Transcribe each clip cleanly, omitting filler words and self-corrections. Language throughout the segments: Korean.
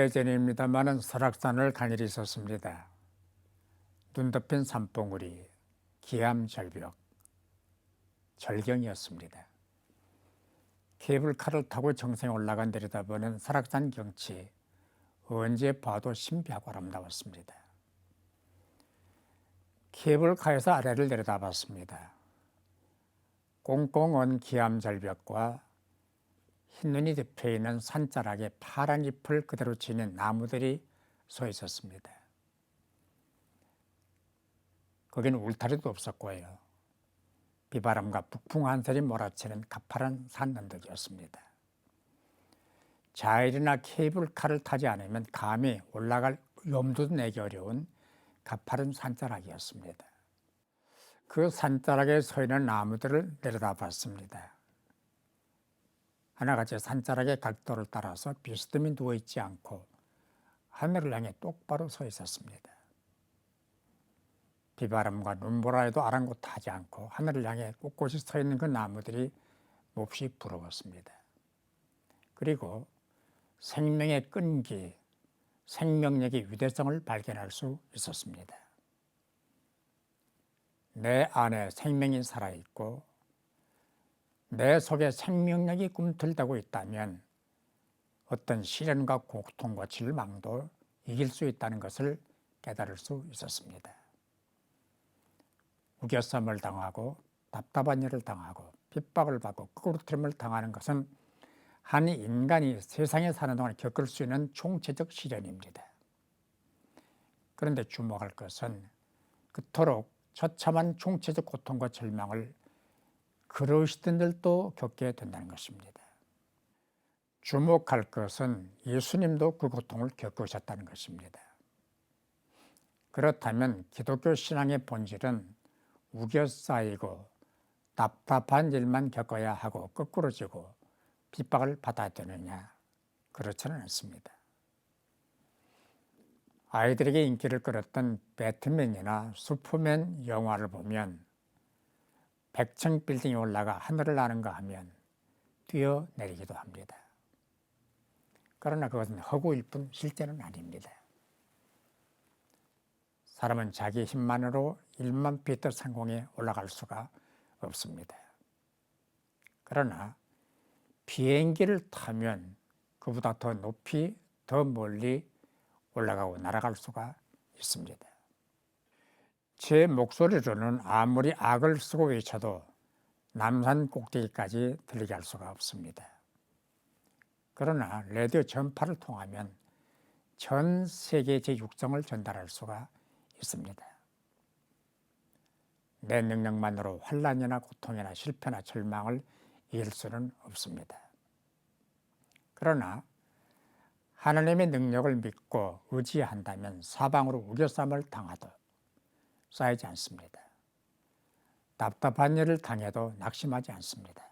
오래전입니다마는 설악산을 간 일이 있었습니다. 눈 덮인 산봉우리, 기암절벽, 절경이었습니다. 케이블카를 타고 정상에 올라가 내려다보는 설악산 경치, 언제 봐도 신비하고 아름다웠습니다. 케이블카에서 아래를 내려다봤습니다. 꽁꽁 언 기암절벽과 흰눈이 덮여있는 산자락에 파란 잎을 그대로 지닌 나무들이 서 있었습니다. 거기는 울타리도 없었고요. 비바람과 북풍 한설이 몰아치는 가파른 산 언덕이었습니다. 자일이나 케이블카를 타지 않으면 감히 올라갈 염두도 내기 어려운 가파른 산자락이었습니다. 그 산자락에 서 있는 나무들을 내려다봤습니다. 하나같이 산자락의 각도를 따라서 비스듬히 누워있지 않고 하늘을 향해 똑바로 서 있었습니다. 비바람과 눈보라에도 아랑곳하지 않고 하늘을 향해 꼿꼿이 서 있는 그 나무들이 몹시 부러웠습니다. 그리고 생명의 끈기, 생명력의 위대성을 발견할 수 있었습니다. 내 안에 생명이 살아있고 내 속에 생명력이 꿈틀대고 있다면 어떤 시련과 고통과 절망도 이길 수 있다는 것을 깨달을 수 있었습니다. 우겨쌈을 당하고 답답한 일을 당하고 핍박을 받고 끄꾸러뜨림을 당하는 것은 한 인간이 세상에 사는 동안 겪을 수 있는 총체적 시련입니다. 그런데 주목할 것은 그토록 처참한 총체적 고통과 절망을 그러시던 일도 겪게 된다는 것입니다. 주목할 것은 예수님도 그 고통을 겪으셨다는 것입니다. 그렇다면 기독교 신앙의 본질은 우겨 쌓이고 답답한 일만 겪어야 하고 거꾸러지고 핍박을 받아야 되느냐? 그렇지는 않습니다. 아이들에게 인기를 끌었던 배트맨이나 슈퍼맨 영화를 보면 100층 빌딩에 올라가 하늘을 나는가 하면 뛰어내리기도 합니다. 그러나 그것은 허구일 뿐 실제는 아닙니다. 사람은 자기 힘만으로 1만 피트 상공에 올라갈 수가 없습니다. 그러나 비행기를 타면 그보다 더 높이, 더 멀리 올라가고 날아갈 수가 있습니다. 제 목소리로는 아무리 악을 쓰고 외쳐도 남산 꼭대기까지 들리게 할 수가 없습니다. 그러나 라디오 전파를 통하면 전 세계에 제 육성을 전달할 수가 있습니다. 내 능력만으로 환난이나 고통이나 실패나 절망을 이길 수는 없습니다. 그러나 하나님의 능력을 믿고 의지한다면 사방으로 우겨쌈을 당하도 쌓이지 않습니다. 답답한 일을 당해도 낙심하지 않습니다.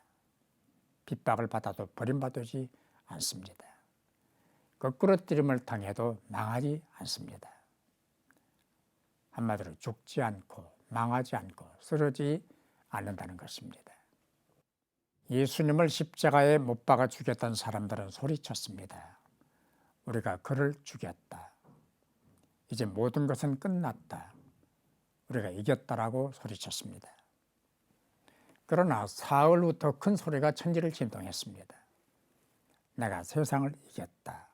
핍박을 받아도 버림받지 않습니다. 거꾸러뜨림을 당해도 망하지 않습니다. 한마디로 죽지 않고 망하지 않고 쓰러지지 않는다는 것입니다. 예수님을 십자가에 못 박아 죽였던 사람들은 소리쳤습니다. 우리가 그를 죽였다. 이제 모든 것은 끝났다. 우리가 이겼다라고 소리쳤습니다. 그러나 사흘 후 더 큰 소리가 천지를 진동했습니다. 내가 세상을 이겼다.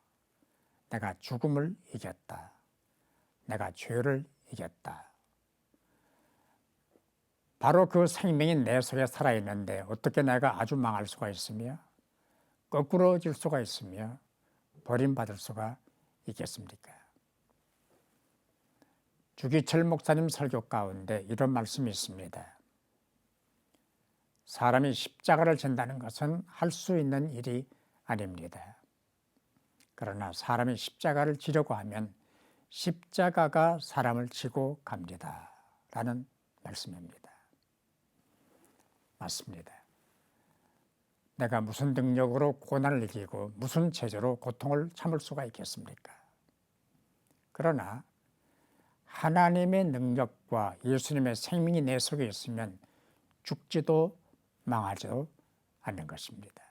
내가 죽음을 이겼다. 내가 죄를 이겼다. 바로 그 생명이 내 속에 살아있는데 어떻게 내가 아주 망할 수가 있으며 거꾸러질 수가 있으며 버림받을 수가 있겠습니까? 주기철 목사님 설교 가운데 이런 말씀이 있습니다. 사람이 십자가를 진다는 것은 할 수 있는 일이 아닙니다. 그러나 사람이 십자가를 지려고 하면 십자가가 사람을 지고 갑니다. 라는 말씀입니다. 맞습니다. 내가 무슨 능력으로 고난을 이기고 무슨 체제로 고통을 참을 수가 있겠습니까? 그러나 하나님의 능력과 예수님의 생명이 내 속에 있으면 죽지도 망하지도 않는 것입니다.